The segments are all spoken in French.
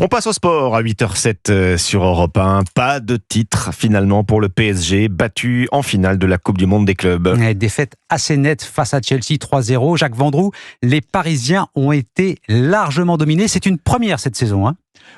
On passe au sport à 8h07 sur Europe 1. Pas de titre finalement pour le PSG, battu en finale de la Coupe du Monde des clubs. Défaite assez nette face à Chelsea 3-0. Jacques Vendroux, les Parisiens ont été largement dominés. C'est une première cette saison.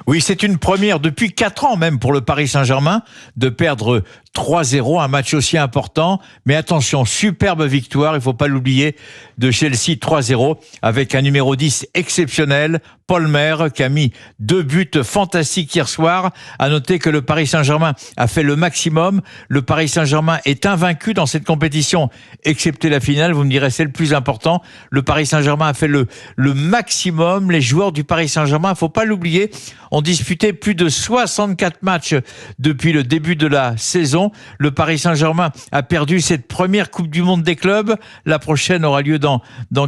Oui, c'est une première depuis 4 ans même pour le Paris Saint-Germain de perdre 3-0, un match aussi important. Mais attention, superbe victoire, il ne faut pas l'oublier, de Chelsea 3-0 avec un numéro 10 exceptionnel, Paul Mer, qui a mis 2 buts fantastiques hier soir. À noter que le Paris Saint-Germain a fait le maximum. Le Paris Saint-Germain est invaincu dans cette compétition, excepté la finale. Vous me direz, c'est le plus important. Le Paris Saint-Germain a fait le maximum. Les joueurs du Paris Saint-Germain, il ne faut pas l'oublier, ont disputé plus de 64 matchs depuis le début de la saison. Le Paris Saint-Germain a perdu cette première Coupe du Monde des clubs. La prochaine aura lieu dans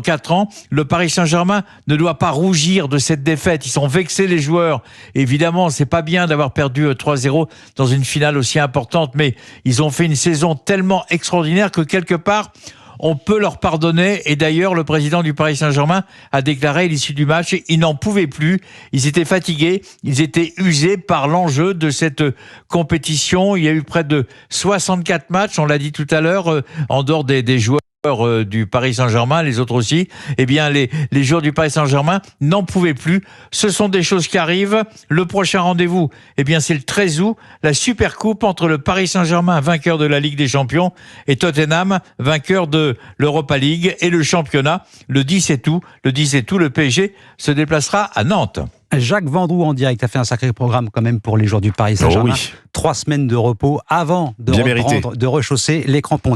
4 ans. Le Paris Saint-Germain ne doit pas rougir de cette défaite. Ils sont vexés, les joueurs. Évidemment, c'est pas bien d'avoir perdu 3-0 dans une finale aussi importante, mais ils ont fait une saison tellement extraordinaire que quelque part, on peut leur pardonner. Et d'ailleurs, le président du Paris Saint-Germain a déclaré à l'issue du match, ils n'en pouvaient plus, ils étaient fatigués, ils étaient usés par l'enjeu de cette compétition. Il y a eu près de 64 matchs, on l'a dit tout à l'heure, en dehors des joueurs du Paris Saint-Germain, les autres aussi, eh bien les joueurs du Paris Saint-Germain n'en pouvaient plus. Ce sont des choses qui arrivent. Le prochain rendez-vous, eh bien c'est le 13 août, la Supercoupe entre le Paris Saint-Germain, vainqueur de la Ligue des Champions, et Tottenham, vainqueur de l'Europa League, et le championnat le 17 août. Le 17 août, le PSG se déplacera à Nantes. Jacques Vendroux en direct a fait un sacré programme quand même pour les joueurs du Paris Saint-Germain. 3 semaines de repos avant de reprendre, de rechausser les crampons.